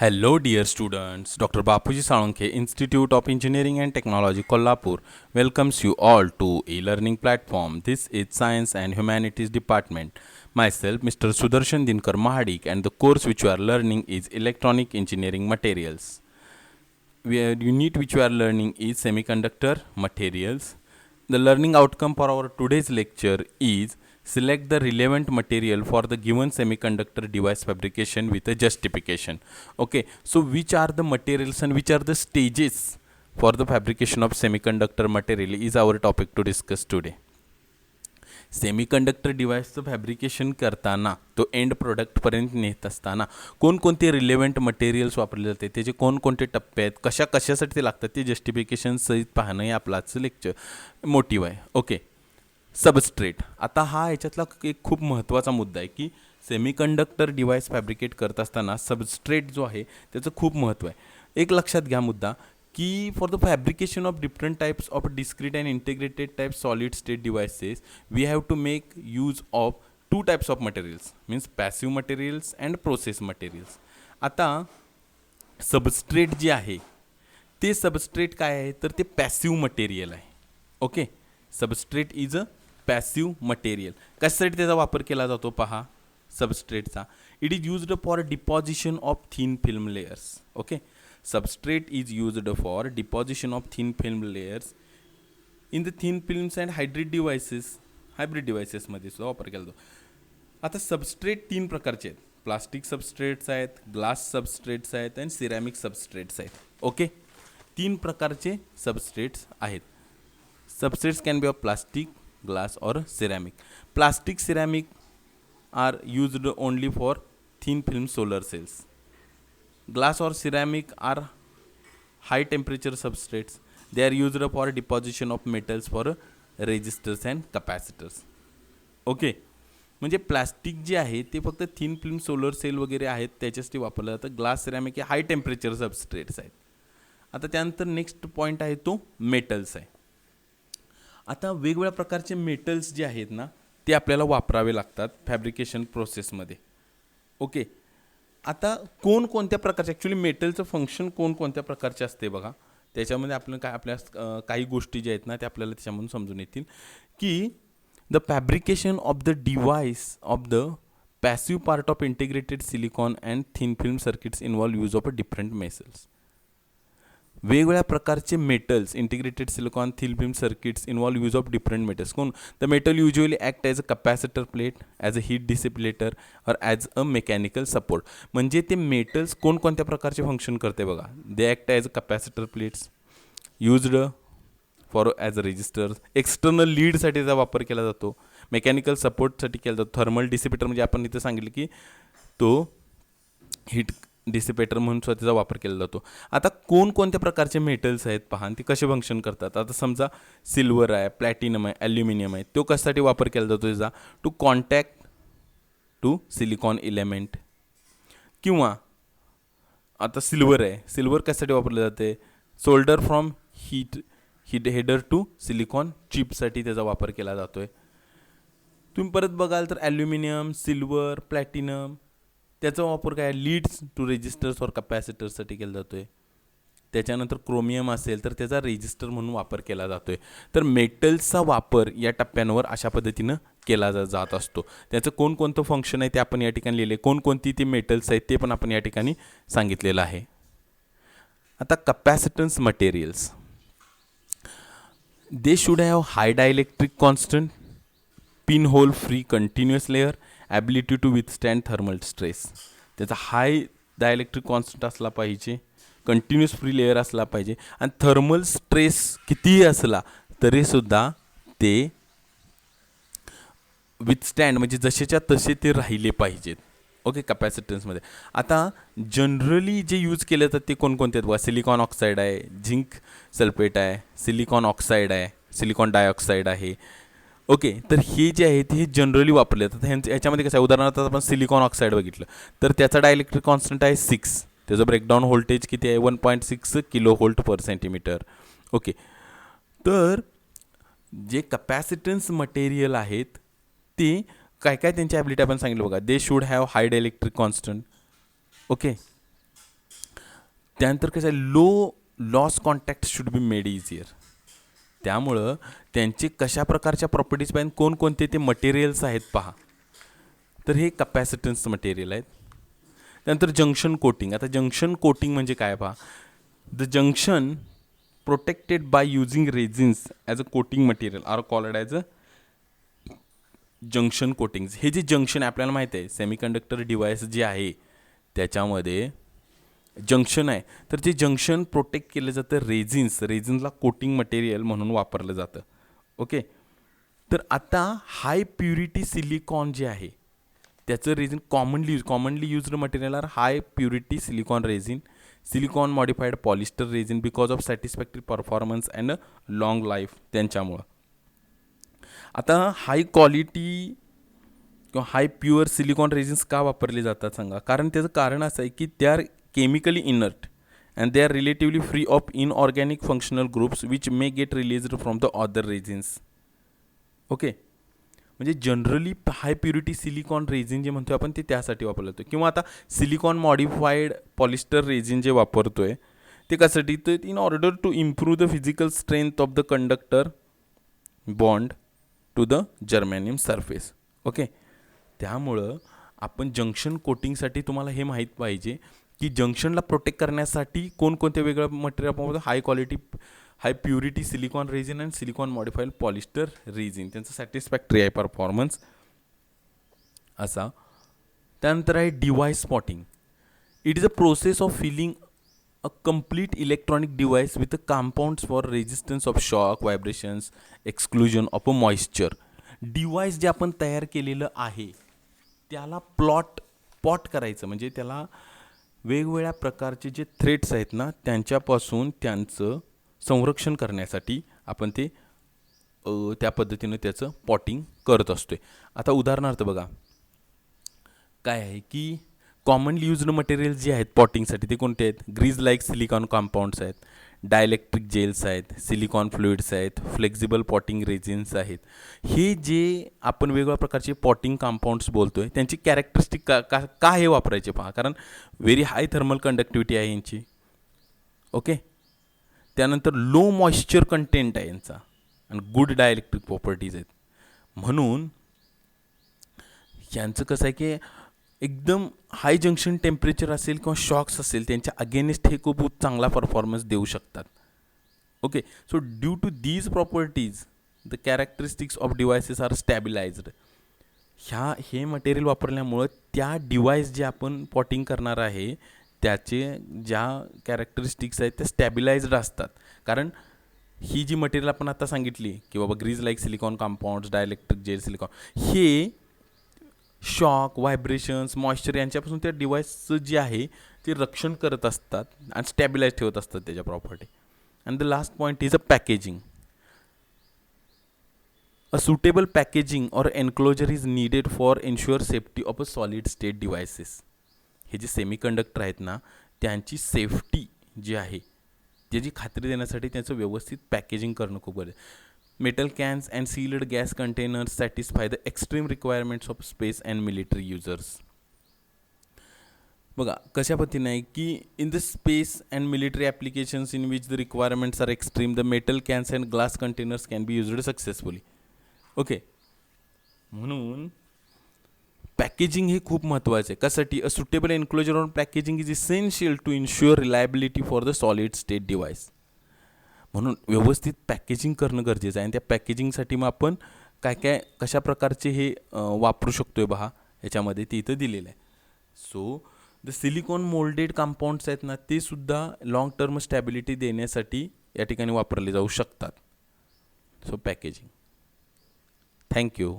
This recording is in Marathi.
Hello, dear students. Dr. Bapuji Salonke, Institute of Engineering and Technology, Kolhapur, welcomes you all to e-learning platform. This is Science and Humanities Department. Myself, Mr. Sudarshan Dinkar Mahadik, and the course which you are learning is Electronic Engineering Materials. Unit which we are learning is Semiconductor Materials. The learning outcome for our today's lecture is select the relevant material for the given semiconductor device fabrication with a justification. Okay, so which are the materials and which are the stages for the fabrication of semiconductor material is our topic to discuss today. Semiconductor डिव्हाइसचं फॅब्रिकेशन करताना तो एंड प्रोडक्टपर्यंत नेत असताना कोणकोणते रिलेव्हंट मटेरियल्स वापरले जाते, त्याचे कोणकोणते टप्पे आहेत, कशासाठी ते लागतात ते जस्टिफिकेशन सहित पाहणं हे आपलाचं लेक्चर मोटिव्ह आहे. Okay, substrate. आता हा ह्याच्यातला एक खूप महत्त्वाचा मुद्दा आहे की सेमीकंडक्टर डिव्हाइस फॅब्रिकेट करत असताना सबस्ट्रेट जो आहे त्याचं खूप महत्त्व आहे. एक लक्षात घ्या मुद्दा की for the fabrication of different types of discrete and integrated type solid state devices we have to make use of two types of materials, means passive materials and process materials. आता सबस्ट्रेट जे आहे ते सबस्ट्रेट काय आहे तर ते पॅसिव्ह मटेरियल आहे. Okay, substrate is a passive material. कशासाठी त्याचा वापर केला जातो पहा सबस्ट्रेटचा. It is used for deposition of thin film layers. Okay, substrate is used for deposition of thin film layers in the thin films and hybrid devices मध्ये सुद्धा वापर केला जातो. आता सबस्ट्रेट तीन प्रकारचे आहेत. प्लास्टिक सबस्ट्रेट्स आहेत, ग्लास सबस्ट्रेट्स आहेत आणि सिरॅमिक सबस्ट्रेट्स आहेत. ओके, तीन प्रकारचे सबस्ट्रेट्स आहेत. Substrates can be of plastic, glass और ceramic. Plastic, ceramic are used only for thin film solar cells. Glass or ceramic are high temperature substrates. They are used for deposition of metals for resistors and capacitors. Okay, म्हणजे प्लास्टिक जे आहे ते फक्त थिन फिल्म सोलर सेल वगैरे आहेत त्याच्यासाठी वापरलं जातं. ग्लास, सिरॅमिक हे हाय टेम्परेचर सबस्ट्रेट्स आहेत. आता त्यानंतर नेक्स्ट पॉईंट आहे तो मेटल्स आहे. आता वेगवेगळ्या प्रकारचे मेटल्स जे आहेत ना ते आपल्याला वापरावे लागतात फॅब्रिकेशन प्रोसेसमध्ये. ओके, आता कोणत्या प्रकारचे ॲक्च्युली मेटलचं फंक्शन कोणत्या प्रकारचे असते बघा. त्याच्यामध्ये आपल्या काही गोष्टी ज्या आहेत ना त्या आपल्याला त्याच्यामधून समजून येतील की the fabrication of the device of the passive part of integrated silicon and thin film circuits involve use of a different metals. वेगवेगळ्या प्रकारचे metals integrated silicon thin film circuits involve use of different metals. The metal usually act as a capacitor plate, as a heat dissipator और ॲज अ मेकॅनिकल सपोर्ट. म्हणजे ते मेटल्स कोणत्या प्रकारचे फंक्शन करते बघा. They act as a capacitor plates used for as a resistors. External लीडसाठी त्याचा वापर केला जातो. मेकॅनिकल सपोर्टसाठी केला जातो. थर्मल डिसिपेटर म्हणजे आपण इथं सांगितलं की तो हीट डिसिपेटर म्हणून त्याचा वापर केला जातो. आता कोणत्या प्रकारचे मेटल्स आहेत पहा ते कसे फंक्शन करतात. आता समजा सिल्वर आहे, प्लॅटिनम आहे, ॲल्युमिनियम आहे. तो कशासाठी वापर केला जातो त्याचा to contact to silicon element. किंवा आता सिल्वर आहे, सिल्वर कशासाठी वापरले जाते solder from heat header to silicon चिपसाठी त्याचा वापर केला जातो आहे. तुम्ही परत बघाल तर ॲल्युमिनियम, सिल्वर, प्लॅटिनम त्याचा वापर काय लीड्स टू रेजिस्टर्स और कपॅसिटर्ससाठी केला जातो आहे. त्याच्यानंतर क्रोमियम असेल तर त्याचा रेजिस्टर म्हणून वापर केला जातो आहे. तर मेटल्सचा वापर या टप्प्यांवर अशा पद्धतीनं केला जात असतो. त्याचं कोणतं फंक्शन आहे ते आपण या ठिकाणी लिहिले, कोणती ते मेटल्स आहेत ते पण आपण या ठिकाणी सांगितलेलं आहे. आता capacitance materials they should have high dielectric constant, pin hole free continuous layer, ability to withstand thermal stress. त्याचा हाय डायलेक्ट्रिक कॉन्स्टंट असला पाहिजे, कंटिन्युअस फ्री लेअर असला पाहिजे आणि थर्मल स्ट्रेस कितीही असला तरीसुद्धा ते विथस्टँड म्हणजे जसेच्या तसे ते राहिले पाहिजेत. ओके, कपॅसिटन्समध्ये आता जनरली जे यूज केले जातात ते कोणते आहेत बघा. सिलिकॉन ऑक्साईड आहे, झिंक सल्फेट आहे, सिलिकॉन ऑक्साईड आहे, सिलिकॉन डायऑक्साईड आहे. ओके, तर हे जे आहे ते जनरली वापरले जातात. ह्याच्यामध्ये कसं आहे उदाहरणार्थ आपण सिलिकॉन ऑक्साईड बघितलं तर त्याचा डायलेक्ट्रिक कॉन्स्टंट आहे 6. त्याचं ब्रेकडाऊन व्होल्टेज किती आहे 1.6 किलो व्होल्ट पर सेंटीमीटर. ओके, तर जे कपॅसिटन्स मटेरियल आहेत ते काय त्यांची ॲबिलिटी आपण सांगितलं बघा. They should have high dielectric constant. Okay, त्यानंतर कसं आहे, low loss contact should be made easier. त्यामुळं त्यांचे कशा प्रकारच्या प्रॉपर्टीज पाहिजे, कोणकोणते ते मटेरियल्स आहेत पहा. तर हे कपॅसिटन्स मटेरियल आहेत. त्यानंतर जंक्शन कोटिंग. आता जंक्शन कोटिंग म्हणजे काय पहा. The junction protected by using resins as a coating material are called as a junction coatings. हे जे जंक्शन आपल्याला माहीत आहे, सेमीकंडक्टर डिव्हाइस जे आहे त्याच्यामध्ये जंक्शन आहे, तर ते जंक्शन प्रोटेक्ट केलं जातं रेझिन्सला कोटिंग मटेरियल म्हणून वापरलं जातं. ओके. तर आता हाय प्युरिटी सिलिकॉन जे आहे त्याचं resin commonly used material are high purity silicon resin, silicon modified polyester resin because of satisfactory performance and long life. त्यांच्यामुळं आता हाय क्वालिटी किंवा हाय प्युअर सिलिकॉन रेझिन्स का वापरले जातात सांगा. कारण त्याचं कारण असं आहे की they are chemically inert and they are relatively free of inorganic functional groups which may gate released from the other resins. Okay. म्हणजे जनरली हाय प्युरिटी सिलिकॉन रेझिन जे म्हणतो आपण ते त्यासाठी वापरलं जातं. किंवा आता सिलिकॉन मॉडिफाईड पॉलिस्टर रेझिन जे वापरतोय ते कशासाठी, तर in order to improve the physical strength of the conductor bond to the germanium surface. Okay. त्यामुळं आपण जंक्शन कोटिंगसाठी तुम्हाला हे माहीत पाहिजे की जंक्शनला प्रोटेक्ट करण्यासाठी कोणकोणते वेगळं मटेरियल आपण high quality high purity silicon resin and silicone modified polyester resin, त्यांचं सॅटिस्फॅक्टरी आहे परफॉर्मन्स असा. त्यानंतर आहे device spotting. It is a process of filling a complete electronic device with a compounds for resistance of shock, vibrations, exclusion of a moisture. Device जे आपण तयार केलेलं आहे त्याला पॉट करायचं, म्हणजे त्याला वेगवेगळ्या प्रकारचे जे थ्रेड्स आहेत ना त्यांच्यापासून त्यांचं संरक्षण करण्यासाठी आपण ते त्या पद्धतीनं त्याचं पॉटिंग करत असतोय. आता उदाहरणार्थ बघा काय आहे की कॉमनली युज्ड मटेरियल जे आहेत पॉटिंगसाठी ते कोणते आहेत, ग्रीज लाईक सिलिकॉन कंपाऊंड्स आहेत, डायलेक्ट्रिक जेल्स आहेत, सिलिकॉन फ्लुइड्स आहेत, फ्लेक्झिबल पॉटिंग रेझिन्स आहेत. हे जे आपण वेगवेगळ्या प्रकारचे पॉटिंग कंपाऊंड्स बोलतोय त्यांची कॅरेक्टरिस्टिक का हे वापरायचे पहा. कारण व्हेरी हाय थर्मल कंडक्टिव्हिटी आहे यांची. ओके. त्यानंतर लो मॉइश्चर कंटेंट आहे यांचा आणि गुड डायलेक्ट्रिक प्रॉपर्टीज आहेत. म्हणून यांचं कसं आहे की एकदम हाय जंक्शन टेम्परेचर असेल किंवा शॉक्स असेल त्यांच्या अगेन्स्ट हे खूप चांगला परफॉर्मन्स देऊ शकतात. Okay. So due to these properties the characteristics of devices are stabilized. हे मटेरियल वापरल्यामुळं त्या डिव्हाइस जे आपण पॉटिंग करणार आहे त्याचे ज्या कॅरेक्टरिस्टिक्स आहेत त्या स्टॅबिलाइज्ड असतात. कारण ही जी मटेरियल आपण आता सांगितली की बाबा grease like silicone compounds, dielectric gel silicone, हे शॉक, व्हायब्रेशन्स, मॉइश्चर यांच्यापासून त्या डिव्हाइसचं जे आहे ते रक्षण करत असतात आणि स्टॅबिलाइज ठेवत असतात त्याच्या property. And the last point is a packaging. A suitable packaging और enclosure is needed for ensure safety of a solid state devices. हे जे सेमीकंडक्टर आहेत ना त्यांची सेफ्टी जी आहे त्याची खात्री देण्यासाठी त्याचं व्यवस्थित पॅकेजिंग करणं खूप गरजेचं. Metal cans and sealed gas containers satisfy the extreme requirements of space and military users. बघा कशा पद्धतीने आहे की in the space and military applications in which the requirements are extreme the metal cans and glass containers can be used successfully. Okay. म्हणून पॅकेजिंग हे खूप महत्त्वाचं आहे. कशासाठी, a suitable enclosure on packaging is essential to ensure reliability for the solid state device. म्हणून व्यवस्थित पॅकेजिंग करणं गरजेचं आहे. आणि त्या पॅकेजिंगसाठी मग आपण काय कशा प्रकारचे हे वापरू शकतो आहे पहा याच्यामध्ये ते इथं दिलेलं आहे. So the silicon moulded compounds आहेत ना ते सुद्धा लॉंग टर्म स्टॅबिलिटी देण्यासाठी या ठिकाणी वापरले जाऊ शकतात. So packaging. थँक्यू.